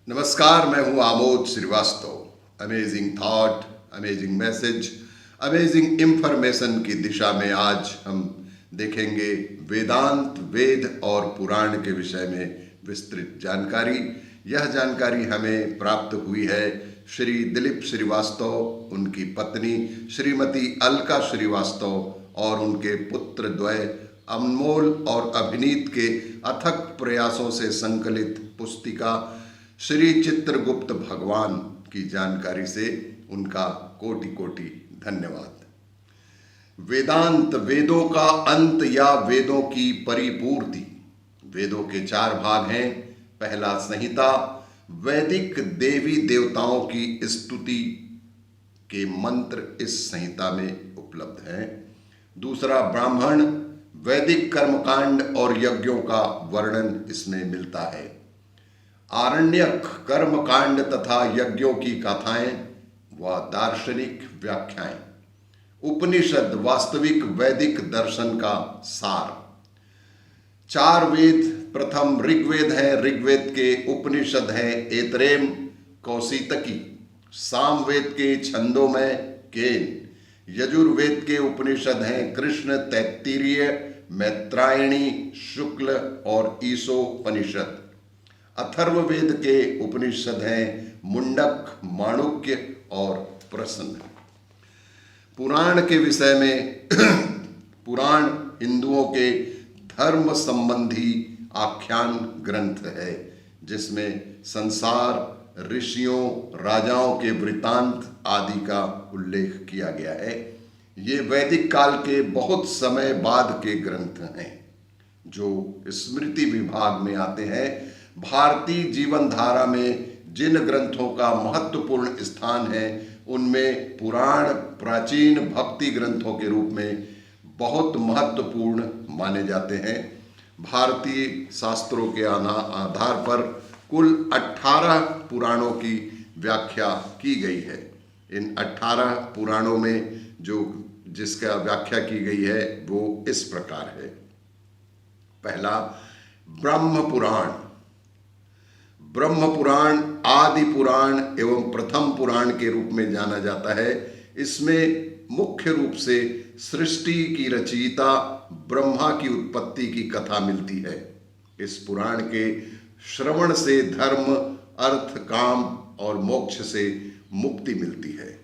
नमस्कार, मैं हूं Amod Shrivastava. Amazing thought, amazing message, amazing information की दिशा में आज हम देखेंगे वेदांत, वेद और पुराण के विषय में विस्तृत जानकारी। यह जानकारी हमें प्राप्त हुई है श्री दिलीप श्रीवास्तव, उनकी पत्नी श्रीमती अलका श्रीवास्तव और उनके पुत्र द्वय अनमोल और अभिनीत के अथक प्रयासों से संकलित पुस्तिका श्री चित्रगुप्त भगवान की जानकारी से उनका कोटि कोटि धन्यवाद। वेदांत, वेदों का अंत या वेदों की परिपूर्ति। वेदों के 4 भाग हैं। पहला संहिता, वैदिक देवी देवताओं की स्तुति के मंत्र इस संहिता में उपलब्ध हैं। दूसरा ब्राह्मण, वैदिक कर्मकांड और यज्ञों का वर्णन इसमें मिलता है। आरण्यक, कर्मकांड तथा यज्ञों की कथाएं व दार्शनिक व्याख्याएं। उपनिषद, वास्तविक वैदिक दर्शन का सार। 4 वेद, प्रथम ऋग्वेद है, ऋग्वेद के उपनिषद हैं ऐतरेय, कौशितकी। सामवेद के छंदों में केन। यजुर्वेद के उपनिषद हैं कृष्ण, तैत्तिरीय, मैत्रायणी, शुक्ल और ईशोपनिषद। अथर्ववेद के उपनिषद हैं मुंडक, माणुक्य और प्रश्न। पुराण के विषय में पुराण हिंदुओं के धर्म संबंधी आख्यान ग्रंथ है, जिसमें संसार, ऋषियों, राजाओं के वृतांत आदि का उल्लेख किया गया है। ये वैदिक काल के बहुत समय बाद के ग्रंथ हैं जो स्मृति विभाग में आते हैं। भारतीय जीवन धारा में जिन ग्रंथों का महत्वपूर्ण स्थान है उनमें पुराण प्राचीन भक्ति ग्रंथों के रूप में बहुत महत्वपूर्ण माने जाते हैं। भारतीय शास्त्रों के आधार पर कुल 18 पुराणों की व्याख्या की गई है। इन 18 पुराणों में जिसका व्याख्या की गई है वो इस प्रकार है। पहला, ब्रह्म पुराण। ब्रह्म पुराण आदि पुराण एवं प्रथम पुराण के रूप में जाना जाता है। इसमें मुख्य रूप से सृष्टि की रचयिता ब्रह्मा की उत्पत्ति की कथा मिलती है। इस पुराण के श्रवण से धर्म, अर्थ, काम और मोक्ष से मुक्ति मिलती है।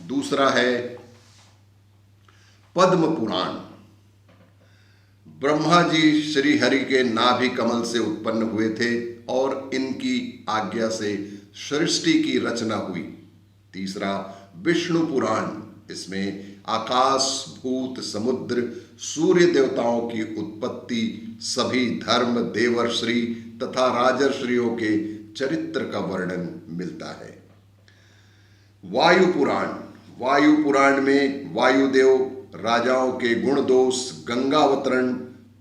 दूसरा है पद्म पुराण। ब्रह्मा जी श्री हरि के नाभि कमल से उत्पन्न हुए थे और इनकी आज्ञा से सृष्टि की रचना हुई। तीसरा विष्णु पुराण। इसमें आकाश, भूत, समुद्र, सूर्य देवताओं की उत्पत्ति, सभी धर्म, देवर्षि तथा राजर्षियों के चरित्र का वर्णन मिलता है। वायु पुराण। वायु पुराण में वायुदेव, राजाओं के गुण दोष, गंगावतरण,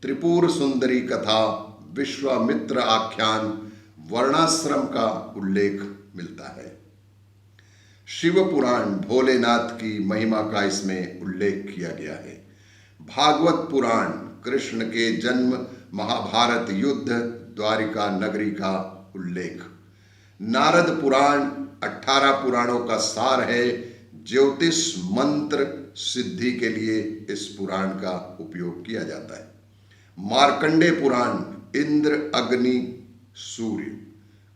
त्रिपुर सुंदरी कथा, विश्वामित्र आख्यान, वर्णाश्रम का उल्लेख मिलता है। शिव पुराण, भोलेनाथ की महिमा का इसमें उल्लेख किया गया है। भागवत पुराण, कृष्ण के जन्म, महाभारत युद्ध, द्वारिका नगरी का उल्लेख। नारद पुराण 18 पुराणों का सार है। ज्योतिष, मंत्र सिद्धि के लिए इस पुराण का उपयोग किया जाता है। मार्कंडेय पुराण, इंद्र, अग्नि, सूर्य।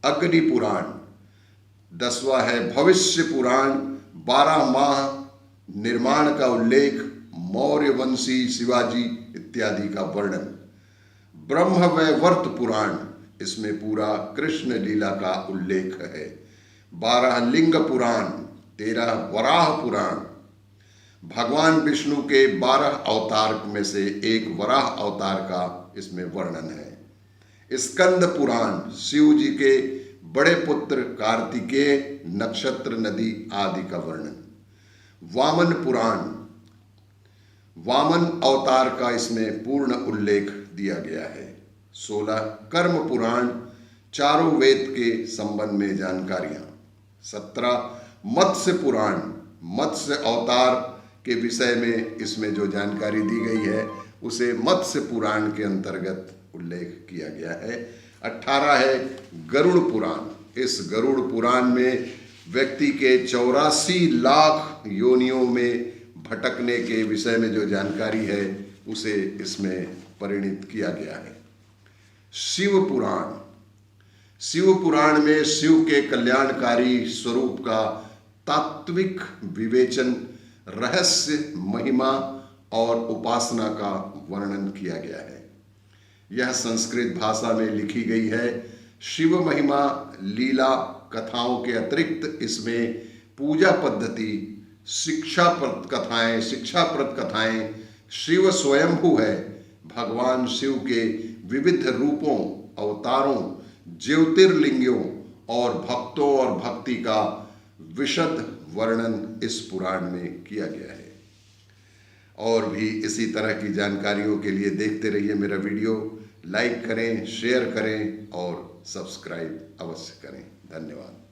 अग्नि पुराण 10वां है। भविष्य पुराण, 12 माह निर्माण का उल्लेख, मौर्य वंशी, शिवाजी इत्यादि का वर्णन। ब्रह्मवैवर्त पुराण, इसमें पूरा कृष्ण लीला का उल्लेख है। 12 लिंग पुराण, 13 वराह पुराण, भगवान विष्णु के 12 अवतार में से एक वराह अवतार का इसमें वर्णन है। स्कंद पुराण, शिव जी के बड़े पुत्र कार्तिकेय, नक्षत्र, नदी आदि का वर्णन। वामन पुराण, वामन अवतार का इसमें पूर्ण उल्लेख दिया गया है। 16 कर्म पुराण, चारों वेद के संबंध में जानकारियां। 17 मत्स्य पुराण, मत्स्य अवतार के विषय में इसमें जो जानकारी दी गई है उसे मत्स्य पुराण के अंतर्गत उल्लेख किया गया है। 18 है गरुड़ पुराण। इस गरुड़ पुराण में व्यक्ति के 84 लाख योनियों में भटकने के विषय में जो जानकारी है उसे इसमें परिणित किया गया है। शिव पुराण। शिव पुराण में शिव के कल्याणकारी स्वरूप का तात्विक विवेचन, रहस्य, महिमा और उपासना का वर्णन किया गया है। यह संस्कृत भाषा में लिखी गई है। शिव महिमा, लीला कथाओं के अतिरिक्त इसमें पूजा पद्धति, शिक्षाप्रद कथाएं, शिव स्वयंभू है, भगवान शिव के विविध रूपों, अवतारों, ज्योतिर्लिंगों और भक्तों और भक्ति का विशद वर्णन इस पुराण में किया गया है। और भी इसी तरह की जानकारियों के लिए देखते रहिए मेरा वीडियो। लाइक करें, शेयर करें और सब्सक्राइब अवश्य करें। धन्यवाद।